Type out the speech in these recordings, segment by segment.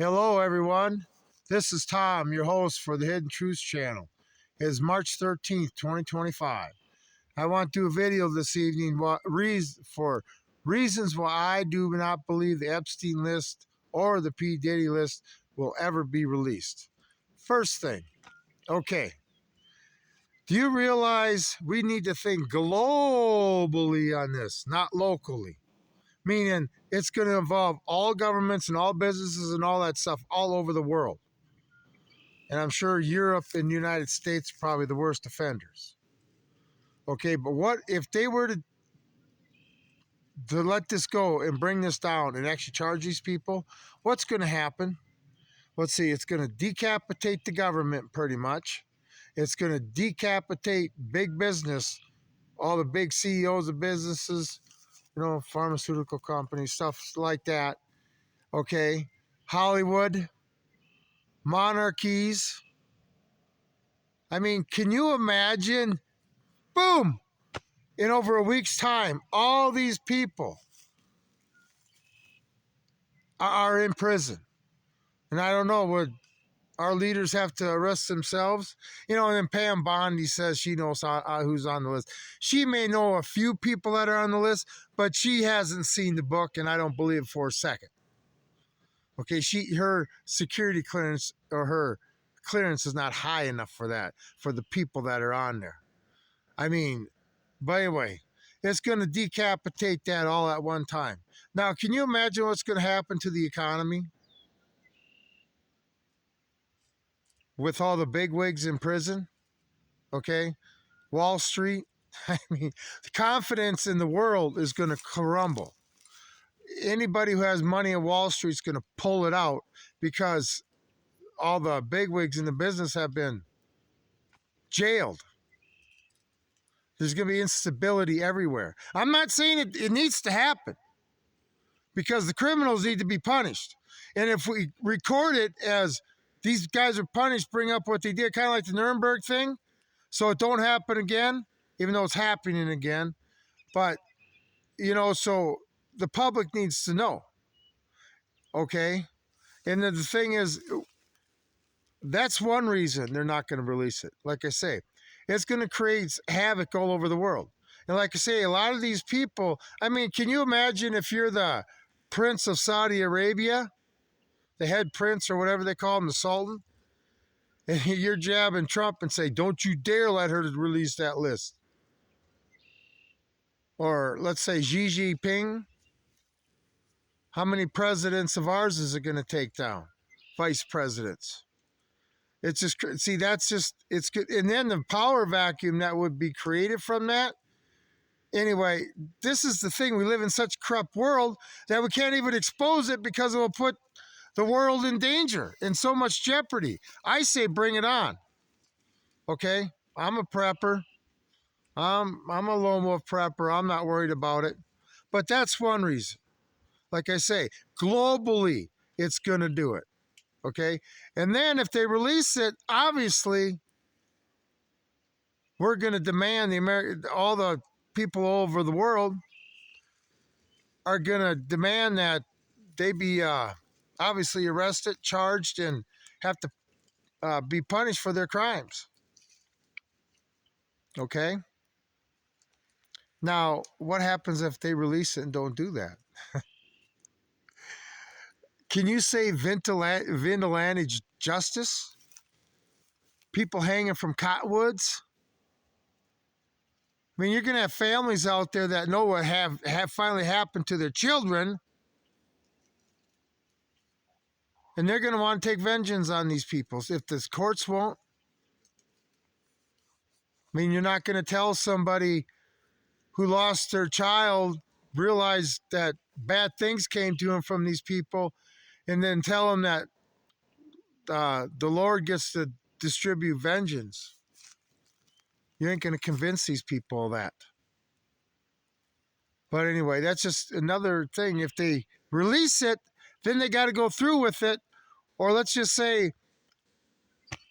Hello, everyone. This is Tom, your host for the Hidden Truths channel. It is March 13th, 2025. I want to do a video this evening for reasons why I do not believe the Epstein list or the P. Diddy list will ever be released. First thing, okay. Do you realize we need to think globally on this, not locally? Meaning it's going to involve all governments and all businesses and all that stuff all over the world. And I'm sure Europe and the United States are probably the worst offenders. Okay, but what if they were to let this go and bring this down and actually charge these people? What's going to happen? Let's see, it's going to decapitate the government pretty much. It's going to decapitate big business, all the big CEOs of businesses, pharmaceutical companies, stuff like that. Okay, Hollywood, monarchies. I mean, can you imagine? Boom! In over a week's time, all these people are in prison. And I don't know, would our leaders have to arrest themselves? And then Pam Bondi says she knows who's on the list. She may know a few people that are on the list, but she hasn't seen the book, and I don't believe it for a second. Okay, her security clearance or her clearance is not high enough for that, for the people that are on there. I mean, by the way, it's going to decapitate that all at one time. Now, can you imagine what's going to happen to the economy with all the bigwigs in prison? Okay, Wall Street. I mean, the confidence in the world is going to crumble. Anybody who has money at Wall Street is going to pull it out because all the bigwigs in the business have been jailed. There's going to be instability everywhere. I'm not saying it needs to happen because the criminals need to be punished. And if we record it as these guys are punished, bring up what they did, kind of like the Nuremberg thing, so it don't happen again, even though it's happening again. But, so the public needs to know. Okay? And the thing is, that's one reason they're not going to release it. Like I say, it's going to create havoc all over the world. And like I say, a lot of these people, I mean, can you imagine if you're the Prince of Saudi Arabia, the head prince or whatever they call him, the Sultan, and you're jabbing Trump and say, don't you dare let her release that list. Or let's say Xi Jinping, how many presidents of ours is it going to take down? Vice presidents. It's just, see, it's good. And then the power vacuum that would be created from that. Anyway, this is the thing. We live in such a corrupt world that we can't even expose it because it will put the world in danger, in so much jeopardy. I say bring it on. Okay? I'm a prepper. I'm a lone wolf prepper. I'm not worried about it. But that's one reason. Like I say, globally, it's going to do it. Okay? And then if they release it, obviously, we're going to demand all the people all over the world are going to demand that they be obviously arrested, charged, and have to be punished for their crimes. Okay? Now, what happens if they release it and don't do that? Can you say vigilante justice? People hanging from cottonwoods? I mean, you're going to have families out there that know what have finally happened to their children, and they're going to want to take vengeance on these people if the courts won't. I mean, you're not going to tell somebody who lost their child, realized that bad things came to him from these people, and then tell them that the Lord gets to distribute vengeance. You ain't going to convince these people of that. But anyway, that's just another thing. If they release it, then they got to go through with it. Or let's just say,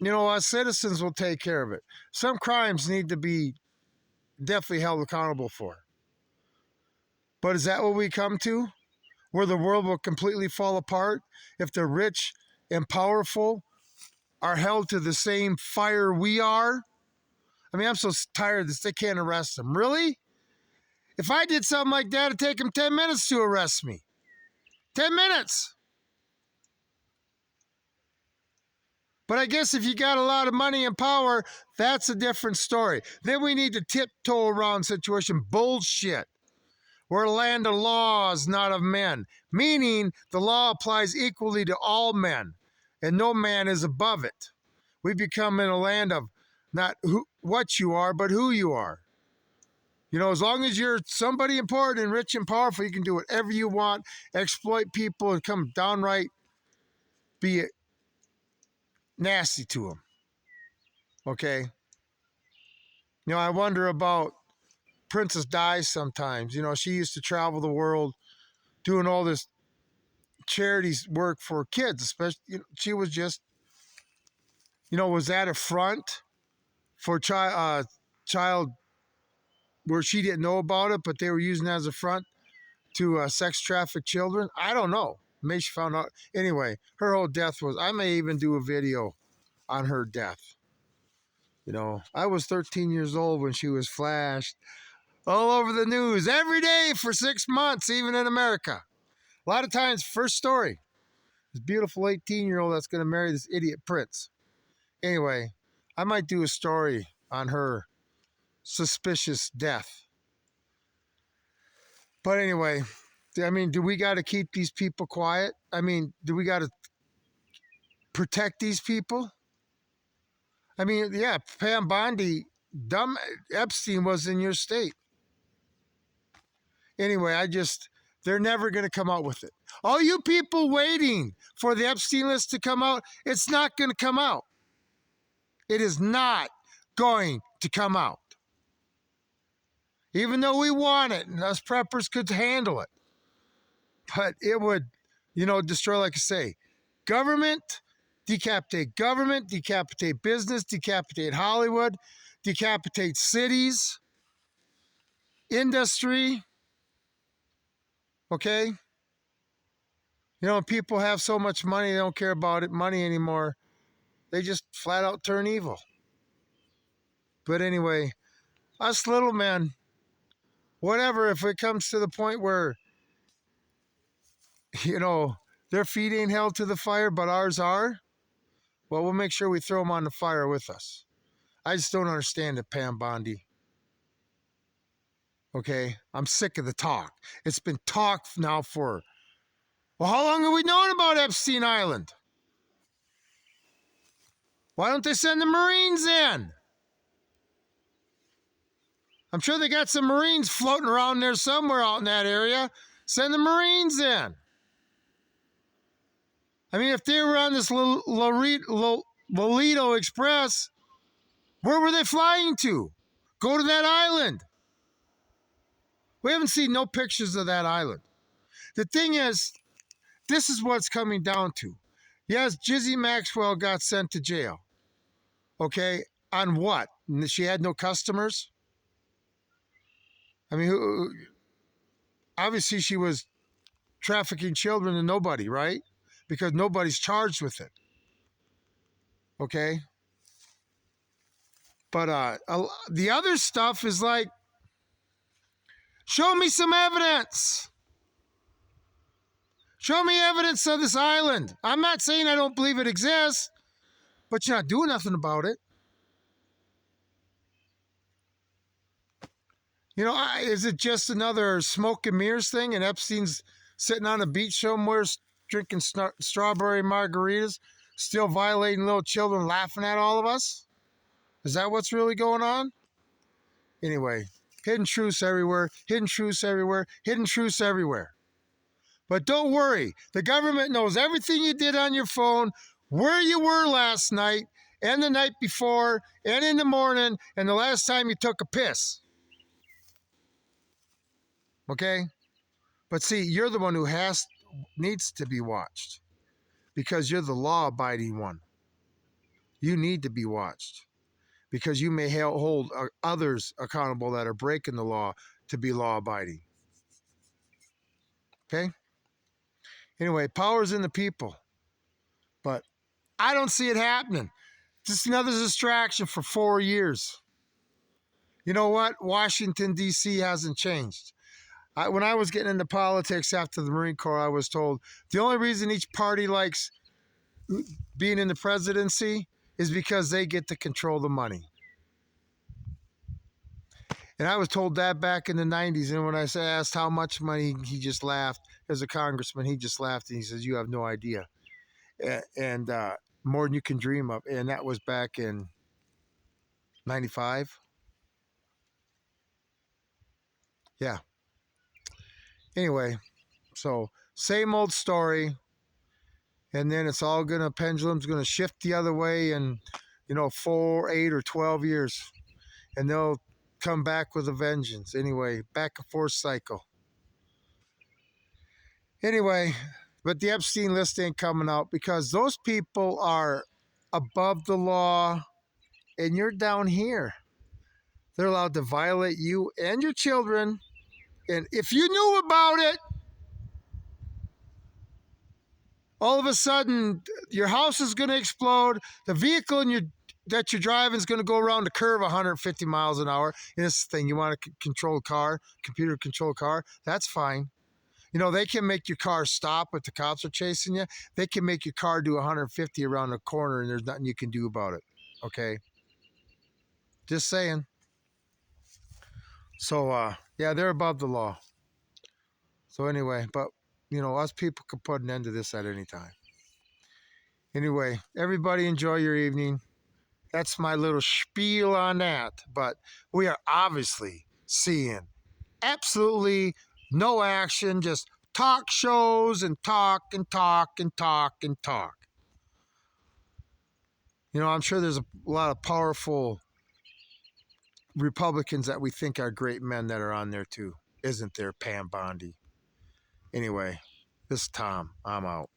us citizens will take care of it. Some crimes need to be definitely held accountable for. But is that what we come to? where the world will completely fall apart if the rich and powerful are held to the same fire we are? I mean, I'm so tired of this. They can't arrest them. Really? If I did something like that, it'd take them 10 minutes to arrest me. 10 minutes. But I guess if you got a lot of money and power, that's a different story. Then we need to tiptoe around situation. Bullshit. We're a land of laws, not of men. Meaning the law applies equally to all men, and no man is above it. We become in a land of not what you are, but who you are. You know, as long as you're somebody important and rich and powerful, you can do whatever you want, exploit people, and come downright be nasty to them. Okay? You know, I wonder about Princess Di sometimes. You know, she used to travel the world doing all this charities work for kids, especially, you know, she was just, you know, was that a front for child where she didn't know about it, but they were using it as a front to sex traffic children? I don't know. Maybe she found out. Anyway, her whole death was, I may even do a video on her death. You know, I was 13 years old when she was flashed all over the news every day for 6 months, even in America. A lot of times, first story, this beautiful 18-year-old that's going to marry this idiot prince. Anyway, I might do a story on her suspicious death. But anyway, I mean, do we got to keep these people quiet? I mean, do we got to protect these people? I mean, yeah, Pam Bondi, dumb Epstein was in your state. Anyway, they're never going to come out with it. All you people waiting for the Epstein list to come out, it's not going to come out. It is not going to come out. Even though we want it and us preppers could handle it. But it would, you know, destroy, like I say, government, decapitate business, decapitate Hollywood, decapitate cities, industry. Okay? You know, people have so much money, they don't care about it, money anymore. They just flat out turn evil. But anyway, us little men, whatever, if it comes to the point where, you know, their feet ain't held to the fire, but ours are, well, we'll make sure we throw them on the fire with us. I just don't understand it, Pam Bondi. Okay? I'm sick of the talk. It's been talked now for, well, how long have we known about Epstein Island? Why don't they send the Marines in? I'm sure they got some Marines floating around there somewhere out in that area. Send the Marines in. I mean, if they were on this Lolito Express, where were they flying to? Go to that island. We haven't seen no pictures of that island. The thing is, this is what it's coming down to. Yes, Jizzy Maxwell got sent to jail. Okay, on what? She had no customers? I mean, obviously she was trafficking children to nobody, right? Because nobody's charged with it. Okay? But the other stuff is like, show me some evidence. Show me evidence of this island. I'm not saying I don't believe it exists, but you're not doing nothing about it. You know, is it just another smoke and mirrors thing and Epstein's sitting on a beach somewhere drinking strawberry margaritas, still violating little children, laughing at all of us? Is that what's really going on? Anyway, hidden truths everywhere, hidden truths everywhere, hidden truths everywhere. But don't worry, the government knows everything you did on your phone, where you were last night, and the night before, and in the morning, and the last time you took a piss. Okay? But see, you're the one who needs to be watched because you're the law-abiding one. You need to be watched because you may hold others accountable that are breaking the law to be law-abiding. Okay? Anyway, power's in the people. But I don't see it happening. Just another distraction for 4 years. You know what? Washington, D.C. hasn't changed. When I was getting into politics after the Marine Corps, I was told the only reason each party likes being in the presidency is because they get to control the money. And I was told that back in the 90s. And when I asked how much money, he just laughed. As a congressman, he just laughed and he says, "You have no idea." And more than you can dream of. And that was back in 95. Yeah. Anyway, so same old story. And then it's all going to, pendulum's going to shift the other way in, 4, 8, or 12 years. And they'll come back with a vengeance. Anyway, back and forth cycle. Anyway, but the Epstein list ain't coming out because those people are above the law and you're down here. They're allowed to violate you and your children. And if you knew about it, all of a sudden your house is going to explode. The vehicle that you're driving is going to go around the curve 150 miles an hour. And this thing, you want to control a car, computer control a car, that's fine. They can make your car stop if the cops are chasing you. They can make your car do 150 around the corner and there's nothing you can do about it. Okay? Just saying. So, yeah, they're above the law. So anyway, but, us people could put an end to this at any time. Anyway, everybody enjoy your evening. That's my little spiel on that. But we are obviously seeing absolutely no action, just talk shows and talk and talk and talk and talk. I'm sure there's a lot of powerful Republicans that we think are great men that are on there too. Isn't there, Pam Bondi? Anyway, this is Tom. I'm out.